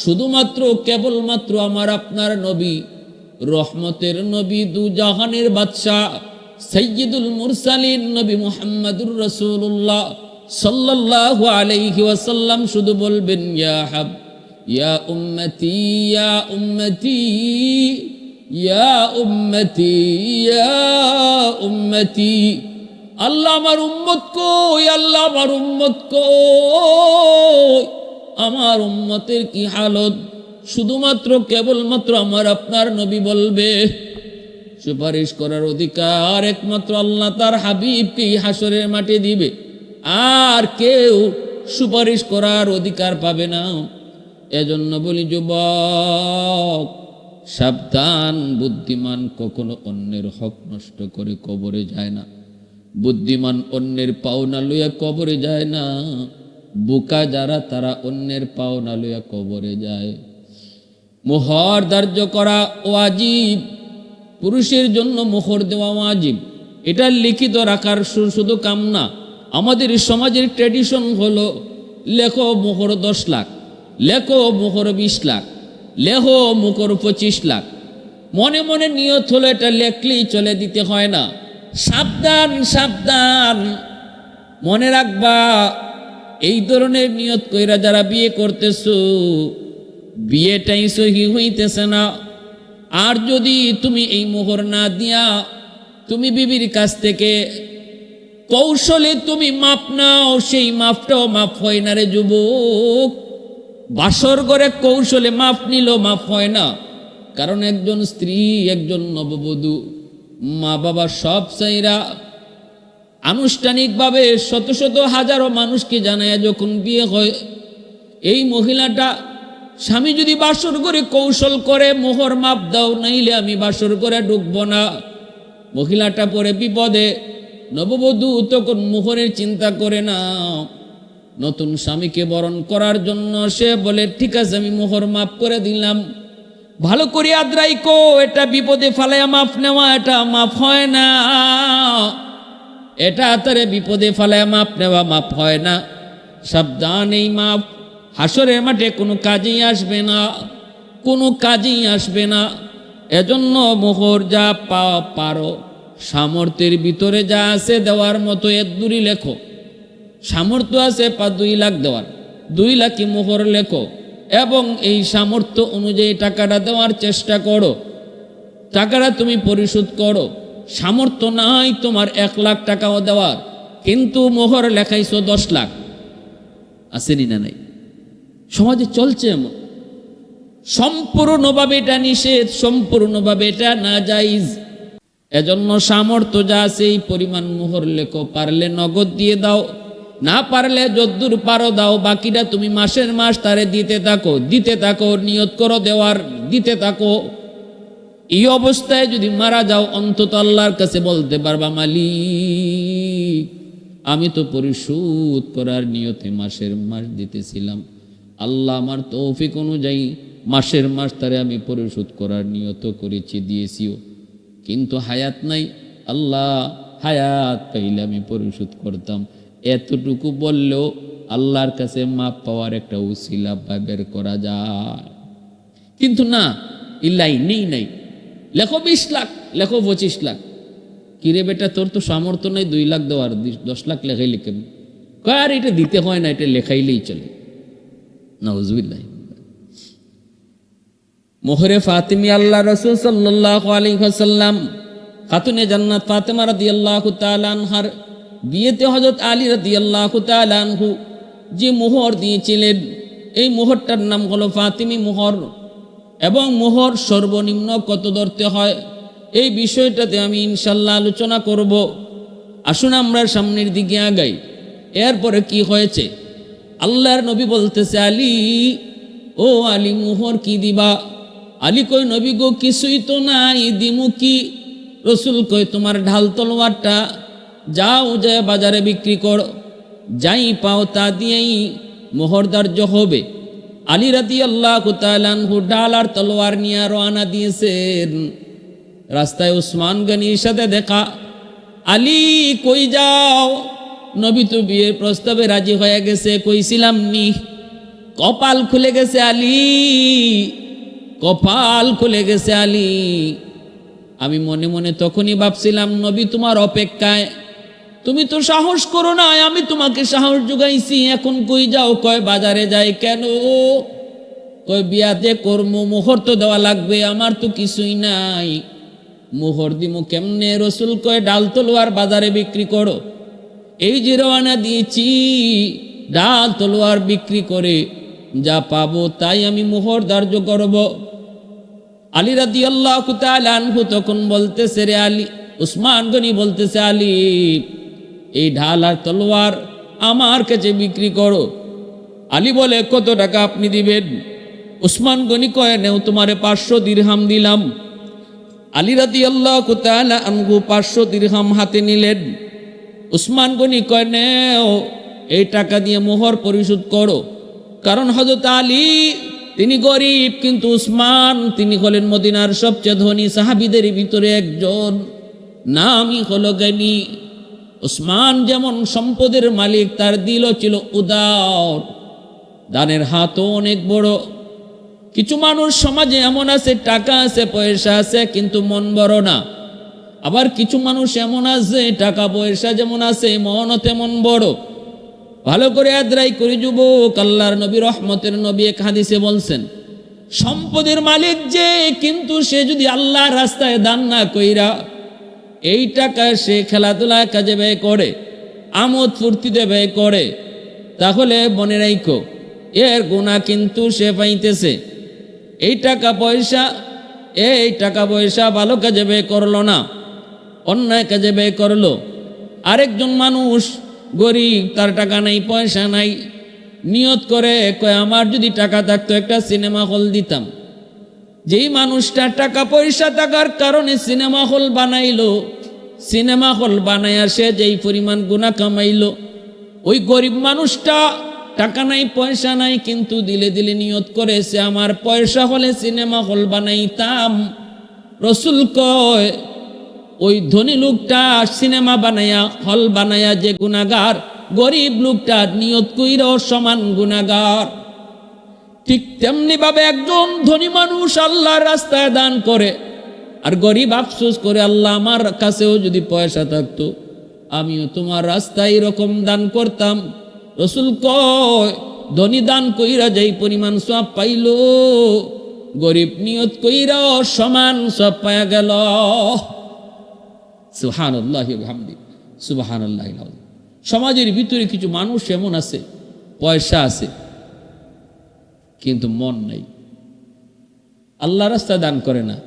শুধুমাত্র কেবলমাত্র আমার আপনার নবী, রহমতের নবী, দু জাহানের বাদশাহ, সাইয়্যিদুল মুরসালিন নবী মুহাম্মদুর রাসূলুল্লাহ সাল্লাল্লাহু আলাইহি ওয়াসাল্লাম শুধু বলবেন ইয়া হাব ইয়া উম্মতি, ইয়া উম্মতি, ইয়া উম্মতি, ইয়া উম্মতি। আল্লাহ আমার উম্মত কই, আল্লাহ আমার উম্মত কই, আমার উম্মতের কি হালত? শুধুমাত্র কেবলমাত্র আমার আপনার নবী বলবে। সুপারিশ করার অধিকার একমাত্র আল্লাহ তার হাবিবকেই হাসরের মাঠে দিবে, আর কেউ সুপারিশ করার অধিকার পাবে না। এজন্য বলি যুবক, সাবধান, বুদ্ধিমান কখনো অন্যের হক নষ্ট করে কবরে যায় না। বুদ্ধিমান অন্যের পাওনা লইয়া কবরে যায় না। বোকা যারা তারা অন্যের পাওনা লইয়া কবরে যায়। মোহর ধার্য করা ওয়াজিব, পুরুষের জন্য মোহর দেওয়া ওয়াজিব। এটা লিখিত রাখার শুধু কাম না, আমাদের সমাজের ট্র্যাডিশন হলো লেখো মোহর 10 লাখ, লেখো মোহর 20 লাখ, লেখো মোহর 25 লাখ। মনে মনে নিয়ত হলো এটা লেখলেই চলে, দিতে হয় না। সাবধান সাবধান, মনে রাখবা এই ধরনের নিয়ত কইরা যারা বিয়ে করতেছো, বিয়েটাই সহি হইতেছে না। আর যদি তুমি এই মোহর না দিয়া তুমি বিবির কাছ থেকে কৌশলে তুমি মাপ নাও, সেই মাপটাও মাপ হয় না রে যুবক। বাসর ঘরে কৌশলে মাপ নিল মাপ হয় না। কারণ একজন স্ত্রী, একজন নববধূ, মা বাবা সব চাইরা আনুষ্ঠানিকভাবে শত শত হাজারো মানুষকে জানায় যখন বিয়ে হয়, এই মহিলাটা স্বামী যদি বাসর করে কৌশল করে মোহর মাপ দাও, নাইলে আমি বাসর করে ঢুকবো না, মহিলাটা পরে বিপদে। নববধূ তখন মোহরের চিন্তা করে না, নতুন স্বামীকে বরণ করার জন্য সে বলে ঠিক আছে আমি মোহর মাপ করে দিলাম, ভালো করে আদ্রাই কো। এটা বিপদে ফালাইয়া মাপ নেওয়া, এটা মাপ হয় না। এটা তারে বিপদে ফালাইয়া মাপ নেওয়া মাপ হয় না। সাবধান, এই মাপ হাসরের মাঠে কোনো কাজেই আসবে না, কোনো কাজেই আসবে না। এজন্য মোহর যা পারো, সামর্থ্যের ভিতরে যা আছে দেওয়ার মতো এর দূরই লেখো। সামর্থ্য আছে 2 লাখ দেওয়ার, 2 লাখই মোহর লেখো, এবং এই সামর্থ্য অনুযায়ী টাকাটা দেওয়ার চেষ্টা করো। টাকাটা তুমি পরিশোধ করো। সামর্থ্য নাই তোমার 1 লাখ টাকাও দেওয়ার, কিন্তু মোহর লেখাইছো 10 লাখ, আসেনি না? নাই, সমাজে চলছে এমন। সম্পূর্ণভাবে এটা নিষেধ, সম্পূর্ণভাবে এটা না জায়েজ। এজন্য সামর্থ্য যা আছে এই পরিমাণ মোহর লেখো। পারলে নগদ দিয়ে দাও, না পারলে যদ্দূর পারো দাও, বাকিটা তুমি মাসের মাস তারে দিতে থাকো, দিতে থাকো, নিয়ত করো দেওয়ার, দিতে থাকো। এই অবস্থায় যদি মারা যাও, অন্তত আল্লাহর কাছে বলতে পারবা, মালিক আমি তো পরিশোধ করার নিয়তে মাসের মাস দিতেছিলাম, আল্লাহ আমার তৌফিক অনুযায়ী মাসের মাস তারে আমি পরিশোধ করার নিয়ত করেছি, দিয়েছিও, কিন্তু হায়াত নাই, আল্লাহ হায়াত পাইলে আমি পরিশোধ করতাম। এতটুকু বললেও আল্লাহর কাছে মাপ পাওয়ার একটা উসিলা বের করা যায়। কিন্তু না, ইল্লাই নেই নাই, লেখো 20 লাখ, লেখো 25 লাখ। কিরে বেটা, তোর তো সামর্থ্য নাই 2 লাখ দেওয়ার, 10 লাখ লেখাই লিখে। আর এটা দিতে হয় না, এটা লেখাইলেই চলে। নাউজুবিল্লাহ। মোহরে ফাতিমি আল্লাহ রাসূল সাল্লাল্লাহু আলাইহি ওয়াসাল্লাম খাতুনে জান্নাত ফাতেমা রাদিয়াল্লাহু তাআলা আনহার বিয়েতে হযরত আলী রাদিয়াল্লাহু তাআলা আনহু যে মোহর দিয়েছিলেন, এই মোহরটার নাম হলো ফাতিমি মোহর। এবং মোহর সর্বনিম্ন কত ধরতে হয় এই বিষয়টাতে আমি ইনশাল্লাহ আলোচনা করব। আসুন আমরা সামনের দিকে আগাই। এরপরে কি হয়েছে, আল্লাহর নবী বলতেছে, আলী ও আলী মোহর কি দিবা? আলী কই, নবী গো কিছুই তো নাই, দিমু কি? রসুল কই, তোমার ঢাল তলোয়ারটা যাও, যায় বাজারে বিক্রি করো, যাই পাও তা দিয়েই মোহর ধার্য হবে। আলী রাদিয়াল্লাহু তাআলা আনহু ঢাল আর তলোয়ার নিয়ে রওনা দিয়েছেন। রাস্তায় উসমান গনির সাথে দেখা। আলী কই যাও? নবী তো বিয়ের প্রস্তাবে রাজি হয়ে গেছে, কইছিলাম নি। কপাল খুলে গেছে আলী, কপাল খুলে গেছে আলী। আমি মনে মনে তখনই ভাবছিলাম, নবী তোমার অপেক্ষায়, তুমি তো সাহস করো না, আমি তোমাকে সাহস জুগাইছি, এখন কই যাও? কয় বাজারে যাই। কেন? কয় বিয়াতে কর্ম, মোহর তো দেওয়া লাগবে, আমার তো কিছুই নাই, মোহর দিমু কেমনে? রসুল কয়, ডাল তলোয়ার বাজারে বিক্রি করো। এই যে রওনা দিয়েছি, ডাল তলোয়ার বিক্রি করে যা পাবো তাই আমি মোহর ধার্য করব। আলী রাদিয়াল্লাহু তাআলা আনহু তখন বলতেছে, রে আলী, উসমান গনি বলতেছে, আলী এই ঢাল আর তলোয়ার আমার কাছে বিক্রি করো। আলী বলে, কত টাকা আপনি দিবেন? উসমান গনি কয়, নেও তোমারে 500 দিরহাম দিলাম। আলী রাদিয়াল্লাহু তাআলা আনহু 500 দিরহাম হাতে নিলেন। উসমান গনি কয়, নেও এই টাকা দিয়ে মোহর পরিশোধ করো। কারণ হযরত আলী তিনি গরিব, কিন্তু উসমান তিনি হলেন মদিনার সবচেয়ে ধনী সাহাবীদের ভিতরে একজন, নামই হলো জ্ঞানী। উসমান যেমন সম্পদের মালিক, তার দিলও ছিল উদার, দানের হাতও অনেক বড়। কিছু মানুষ সমাজে এমন আছে, টাকা আছে, পয়সা আছে, কিন্তু মন বড় না। আবার কিছু মানুষ এমন আছে, টাকা পয়সা যেমন আছে, মনও তেমন বড়। ভালো করে আদ্রাই করে যুবক, আল্লাহর নবী রহমতের নবী এক হাদিসে বলছেন, সম্পদের মালিক যে, কিন্তু সে যদি আল্লাহর রাস্তায় দান না কইরা এই টাকা সে খেলাধুলায় কাজে ব্যয় করে, আমোদ ফুর্তিতে ব্যয় করে, তাহলে মনে রাখো এর গুনাহ কিন্তু সে পাইতেছে। এই টাকা পয়সা ভালো কাজে ব্যয় করলো না, অন্যায় কাজে ব্যয় করলো। আরেকজন মানুষ গরিব, তার টাকা নাই, পয়সা নাই, নিয়ত করে কয়, আমার যদি টাকা থাকতো একটা সিনেমা হল দিতাম। যেই মানুষটা টাকা পয়সা থাকার কারণে সিনেমা হল বানাইলো, সিনেমা হল বানাইয়া সে যেই পরিমাণ গুনাহ কামাইলো, ওই গরিব মানুষটা টাকা নাই, পয়সা নাই, কিন্তু দিলে দিলে নিয়ত করে, সে আমার পয়সা হলে সিনেমা হল বানাইতাম। রসুল কয়, ওই ধনী লোকটা সিনেমা বানায়া, হল বানায়া যে গুনাহগার, গরিব লোকটা নিয়ত কইরাও সমান গুনাহগার। ঠিক তেমনি ভাবে একজন ধনী মানুষ আল্লাহর রাস্তায় দান করে, আর গরিব আফসোস করে, আল্লাহ আমার কাছেও যদি পয়সা থাকতো আমিও তোমার রাস্তায় এরকম দান করতাম। রসুল কয়, ধনী দান কইরা যেই পরিমাণ সওয়াব পাইল, গরিব নিয়ত কইরাও সমান সওয়াব পাওয়া গেল। সুবহানাল্লাহি ওয়া বিহামদিহি, সুবহানাল্লাহিল আযীম। সমাজের ভিতরে কিছু মানুষ এমন আছে, পয়সা আছে কিন্তু মন নাই, আল্লাহ রাস্তায় দান করে না,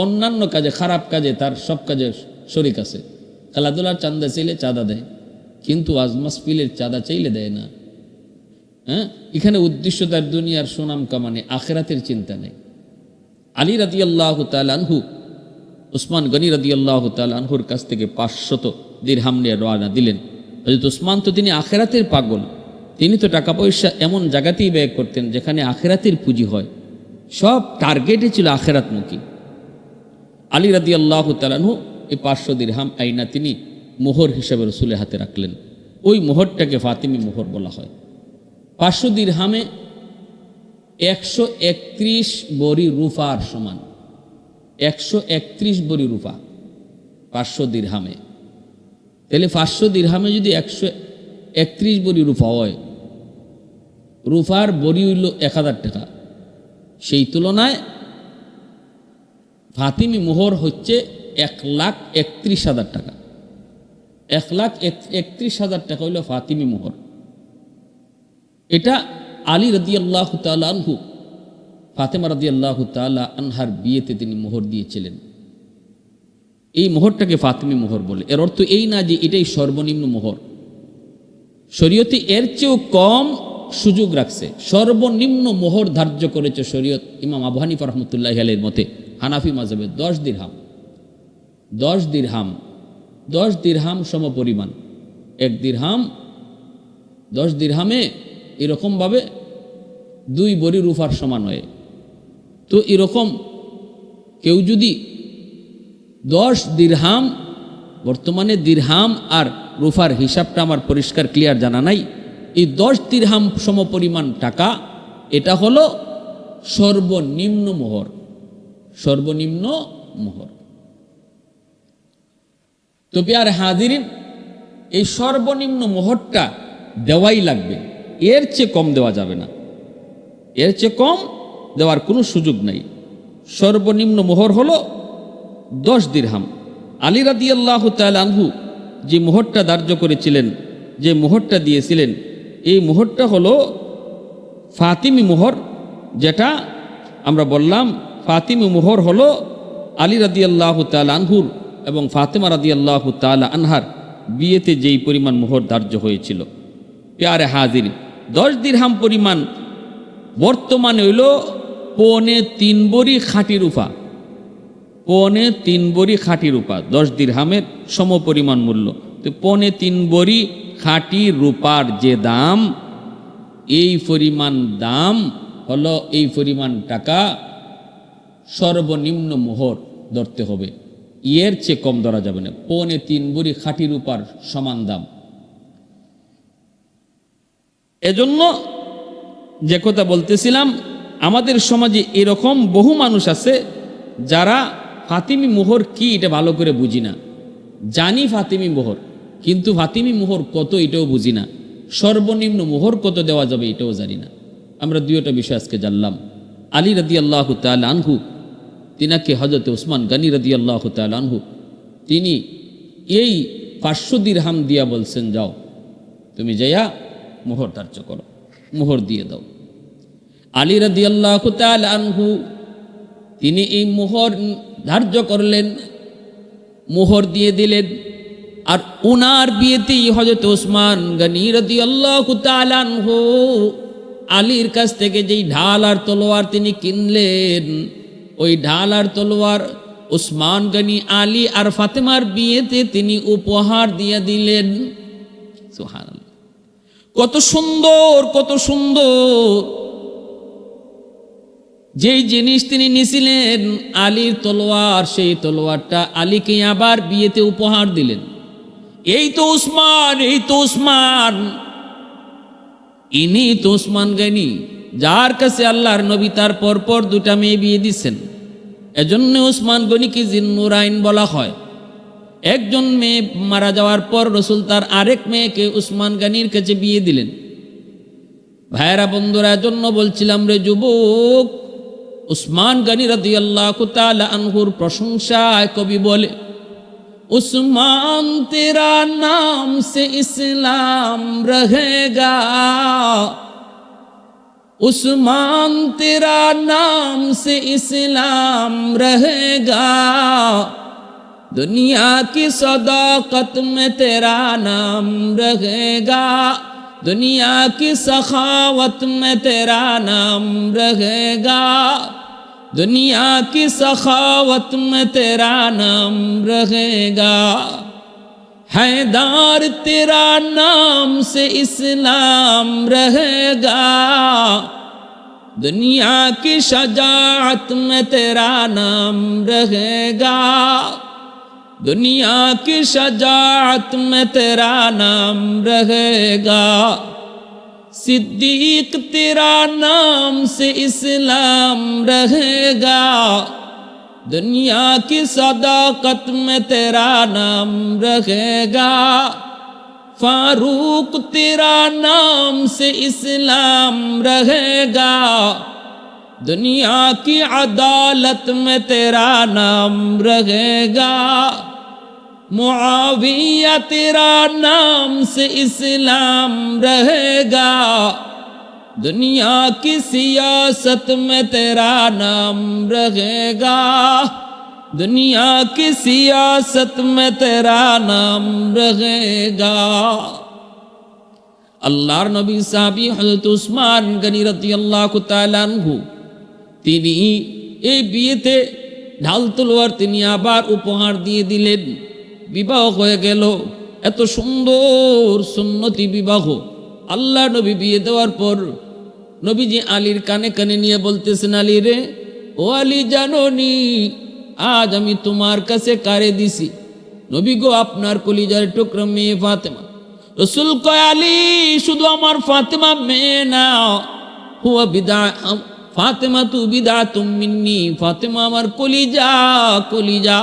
অন্যান্য কাজে, খারাপ কাজে, তার সব কাজে শরীক আছে। খেলাধুলার চাঁদা চাইলে চাঁদা দেয়, কিন্তু আজ মাহফিলের চাঁদা চাইলে দেয় না। হ্যাঁ, এখানে উদ্দেশ্য তার দুনিয়ার সুনাম কামানে, আখিরাতের চিন্তা নেই। আলী রাদিয়াল্লাহু তাআলা আনহু উসমান গনি রাদিয়াল্লাহু তাআলা আনহুর কাছ থেকে 500 দিরহাম নিয়ে রওনা দিলেন। হযরত উসমান তো তিনি আখিরাতের পাগল, তিনি তো টাকা পয়সা এমন জায়গাতেই ব্যয় করতেন যেখানে আখিরাতের পুঁজি হয়, সব টার্গেটে ছিল আখিরাতমুখী। আলী রাদিয়াল্লাহু তাআলা আনহু এই 500 দিরহাম আইনা তিনি মোহর হিসাবে রসুলের হাতে রাখলেন। ওই মোহরটাকে ফাতিমি মোহর বলা হয়। 500 দিরহামে 131 বড়ি রূপার সমান, 131 বড়ি রূপা 500 দিরহামে। তাহলে 500 দিরহামে যদি 131 বড়ি রূপা হয়, রূপার বড়ি হইল 1000 টাকা। সেই তুলনায় ফাতিমি মোহর হচ্ছে 1,31,000 টাকা। 1,31,000 টাকা হইল ফাতিমি মোহর। এটা আলী রাদিয়াল্লাহু তাআলা আনহু ফাতেমা রাদিয়াল্লাহু তাআলা আনহার বিয়েতে তিনি মোহর দিয়েছিলেন। এই মোহরটাকে ফাতিমি মোহর বলে। এর অর্থ এই না যে এটাই সর্বনিম্ন মোহর, শরীয়তে এর চেয়েও কম সুযোগ রাখছে। সর্বনিম্ন মোহর ধার্য করেছে শরীয়ত ইমাম আবু হানিফা রাহমাতুল্লাহি আলাইহির মতে, হানাফি মাযহাবে 10 দিরহাম। 10 দিরহাম, 10 দিরহাম সম পরিমাণ। 1 দিরহাম 10 দিরহামে এরকমভাবে 2 বড়ি রূপার সমান হয়। তো এরকম কেউ যদি 10 দিরহাম, বর্তমানে দিরহাম আর রূপার হিসাবটা আমার পরিষ্কার ক্লিয়ার জানা নাই, এই 10 দিরহাম সম পরিমাণ টাকা, এটা হলো সর্বনিম্ন মোহর। সর্বনিম্ন মোহর। তো প্রিয় হাজিরিন, এই সর্বনিম্ন মোহরটা দেওয়াই লাগবে, এর চেয়ে কম দেওয়া যাবে না, এর চেয়ে কম দেওয়ার কোনো সুযোগ নাই। সর্বনিম্ন মোহর হলো 10 দিরহাম। আলী রাদিয়াল্লাহু তাআলা আনহু যে মোহরটা ধার্য করেছিলেন, যে মোহরটা দিয়েছিলেন, এই মোহরটা হলো ফাতিমি মোহর, যেটা আমরা বললাম ফাতিমি মোহর হলো আলী রাদিয়াল্লাহু তাআলা আনহুর এবং ফাতেমা রাদিয়াল্লাহু তাআলা আনহার বিয়েতে যেই পরিমাণ মোহর ধার্য হয়েছিল। প্যারে হাজির, 10 দিরহাম পরিমাণ বর্তমানে হইল 3.25 বড়ি খাঁটি রূপা। 3.25 বড়ি খাঁটি রূপা 10 দিরহামের সম পরিমাণ মূল্য। তো 3.25 বড়ি খাঁটি রূপার যে দাম, এই পরিমাণ দাম হলো, এই পরিমাণ টাকা সর্বনিম্ন মোহর ধরতে হবে, এর চেয়ে কম ধরা যাবে না। 3.25 বড়ি খাঁটি রূপার সমান দাম। এজন্য যে কথা বলতেছিলাম, আমাদের সমাজে এরকম বহু মানুষ আছে যারা ফাতিমি মোহর কি এটা ভালো করে বুঝি না। জানি ফাতিমি মোহর, কিন্তু ফাতিমি মোহর কত এটাও বুঝি না, সর্বনিম্ন মোহর কত দেওয়া যাবে এটাও জানি না। আমরা দুইটা বিষয় আজকে জানলাম। আলী রাদিয়াল্লাহু তাআলা আনহু, তিনাকে হযরত উসমান গনি রাদিয়াল্লাহু তাআলা আনহু তিনি এই 500 দিরহাম দিয়া বলছেন, যাও তুমি যাইয়া মোহর ধার্য করো, মোহর দিয়ে দাও। আলী রাদিয়াল্লাহু তাআলা আনহু তিনি এই মোহর ধার্য করলেন, মোহর দিয়ে দিলেন। আর উনার বিয়েতেই হযরত উসমান গনি রাদিয়াল্লাহু তাআলা আনহু আলীর কাছ থেকে যেই ঢাল আর তলোয়ার তিনি কিনলেন, ওই ঢাল আর তলোয়ার উসমান গনি আলী আর ফাতেমার বিয়েতে তিনি উপহার দিয়ে দিলেন। সুবহানাল্লাহ, কত সুন্দর, কত সুন্দর। যেই জিনিস তিনি নিছিলেন আলীর তলোয়ার, সেই তলোয়ারটা আলীকে আবার বিয়েতে উপহার দিলেন। এই তো উসমান, এই তো উসমান, ইনি তো উসমান গনি, যার কাছে আল্লাহর নবী তার পরপর 2টা মেয়ে বিয়ে দিচ্ছেন। এজন্য উসমান গনিকে জিন্নুরাইন বলা হয়। একজন মেয়ে মারা যাওয়ার পর রসুল তার আরেক মেয়েকে উসমান গনির কাছে বিয়ে দিলেন। ভাইরা বন্ধুরা, এজন্য বলছিলাম রে যুবক, উসমান গনি রাদিয়াল্লাহু তাআলা আনহুর প্রশংসায় কবি বলে, उस्मान तेरा नाम से इस्लाम रहेगा, उस्मान तेरा नाम से इस्लाम रहेगा, दुनिया की सदाकत में तेरा नाम रहेगा, दुनिया की सखावत में तेरा नाम रहेगा, दुनिया की सखावत में तेरा नाम रहेगा, हैदार तेरा नाम से इस्लाम रहेगा, दुनिया की शजाअत में तेरा नाम रहेगा, दुनिया की शजाअत में तेरा नाम रहेगा, सिद्दीक तेरा नाम से इस्लाम रहेगा, दुनिया की सदाकत में तेरा नाम रहेगा, फारूक तेरा नाम से इस्लाम रहेगा, दुनिया की अदालत में तेरा नाम रहेगा, मुआविया तेरा नाम से इस्लाम रहेगा, दुनिया की सियासत में तेरा नाम रहेगा, दुनिया की सियासत में तेरा नाम रहेगा। अल्लाहर नबी साहबी हज़रत उस्मान गनी রাদিয়াল্লাহু তাআলা আনহু তিনি এই বিয়েতে ঢাল তলোয়ার তিনি আবার উপহার দিয়ে দিলেন। বিবাহ হয়ে গেল, এত সুন্দর সুন্নতি বিবাহ। আল্লাহ নবী বিয়ে দেওয়ার পর নবীজি আলীর কানে কানে নিয়ে বলতেছেন, আলী রে, ও আলী, জানো নি আজ আমি তোমার কাছে কারে দিছি? নবী গো, আপনার কলিজার টুকরা মেয়ে ফাতেমা। রসুল কয়, আলী, শুধু আমার ফাতেমা মেয়ে না, হুয়া বিদা, ফাতেমা তু বিদাতুম মিন্নি, ফাতেমা আমার কলিজা, কলিজা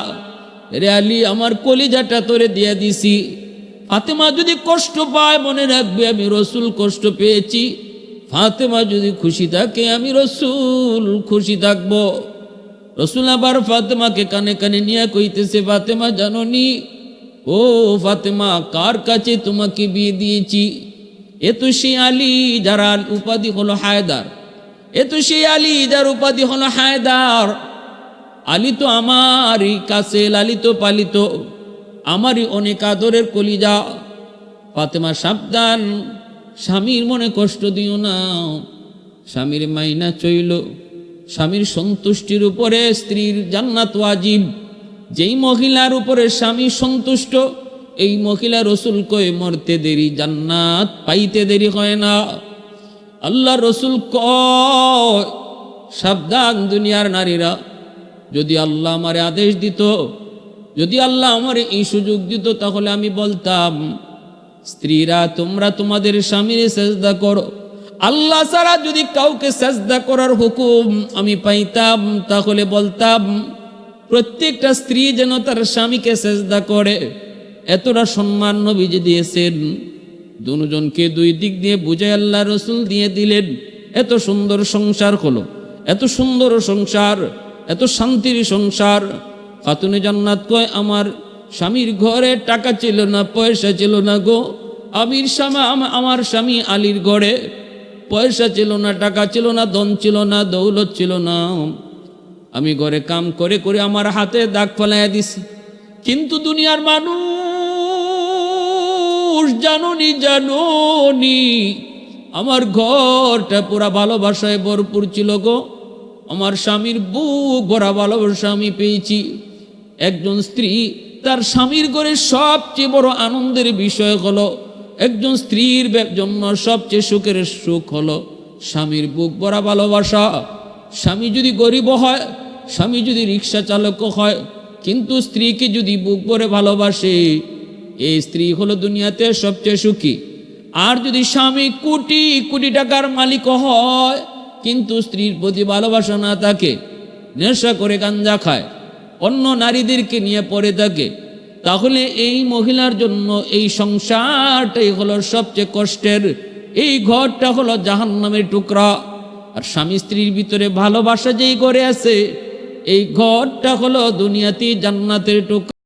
রে আলী, আমার কলিজাটা তোরে দিয়ে দিছি। ফাতেমা যদি কষ্ট পায় মনে রাখবে আমি রসুল কষ্ট পেয়েছি, ফাতেমা যদি খুশি থাকে আমি রসুল খুশি থাকবো। রসুল আবার ফাতেমাকে কানে কানে নিয়ে কইতেছে, ফাতেমা জানো নি, ও ফাতেমা, কার কাছে তোমাকে বিয়ে দিয়েছি? এ তো সে আলী যার উপাধি হলো হায়দার, এ তো সে আলী যার উপাধি হলো হায়দার। আলী তো আমারই কাছে, লালিত পালিত, আমারই অনেক আদরের কলিজা। ফাতেমা সাবধান, স্বামীর মনে কষ্ট দিও না। স্বামীর মাইনা চইল, স্বামীর সন্তুষ্টির উপরে স্ত্রীর জান্নাত ওয়াজিব। যেই মহিলার উপরে স্বামী সন্তুষ্ট, এই মহিলা রসুল কয় মরতে দেরি, জান্নাত পাইতে দেরি হয় না। আল্লাহ রসুল কয় সাবধান দুনিয়ার নারীরা, যদি আল্লাহ আমারে আদেশ দিত, যদি আল্লাহ আমারে এই সুযোগ দিত, তাহলে আমি বলতাম স্ত্রীরা তোমরা তোমাদের স্বামীর সেজদা করো। আল্লাহ ছাড়া যদি কাউকে সেজদা করার হুকুম আমি পাইতাম, তাহলে বলতাম প্রত্যেকটা স্ত্রী যেন তার স্বামীকে সেজদা করে। এতটা সম্মান নবীজি দিয়েছেন, দুজনকে দুই দিক দিয়ে বুঝায় আল্লাহ রসুল দিয়ে দিলেন। এত সুন্দর সংসার হলো, এত সুন্দর সংসার, এত শান্তির সংসার। খাতুনে জান্নাত কয় আমার স্বামীর ঘরে টাকা ছিল না, পয়সা ছিল না গো। আমার স্বামী আলীর ঘরে পয়সা ছিল না, টাকা ছিল না, ধন ছিল না, দৌলত ছিল না। আমি ঘরে কাম করে করে আমার হাতে দাগ ফেলাইয়া দিছি। কিন্তু দুনিয়ার মানুষ জানোনি আমার ঘরটা পুরা ভালোবাসায় ভরপুর ছিল গো। আমার স্বামীর বুক ভরা ভালোবাসা আমি পেয়েছি। একজন স্ত্রী তার স্বামীর ঘরে সবচেয়ে বড় আনন্দের বিষয় হলো, একজন স্ত্রীর জন্য সবচেয়ে সুখের সুখ হলো স্বামীর বুক ভরা ভালোবাসা। স্বামী যদি গরিব হয়, স্বামী যদি রিক্সা চালক হয়, কিন্তু স্ত্রীকে যদি বুক ভরে ভালোবাসে, এই স্ত্রী হলো দুনিয়াতে সবচেয়ে সুখী। আর যদি স্বামী কোটি কোটি টাকার মালিক হয়, কিন্তু স্ত্রীর প্রতি ভালোবাসা না থাকে, নেশা করে গাঞ্জা খায়, অন্য নারীদেরকে নিয়ে পড়ে থাকে, তাহলে এই মহিলার জন্য এই সংসারটাই হলো সবচেয়ে কষ্টের। এই ঘরটা হলো জাহান্নামের টুকরা। আর স্বামী স্ত্রীর ভিতরে ভালোবাসা যেই ঘরে আছে, এই ঘরটা হলো দুনিয়াতে জান্নাতের টুকরা।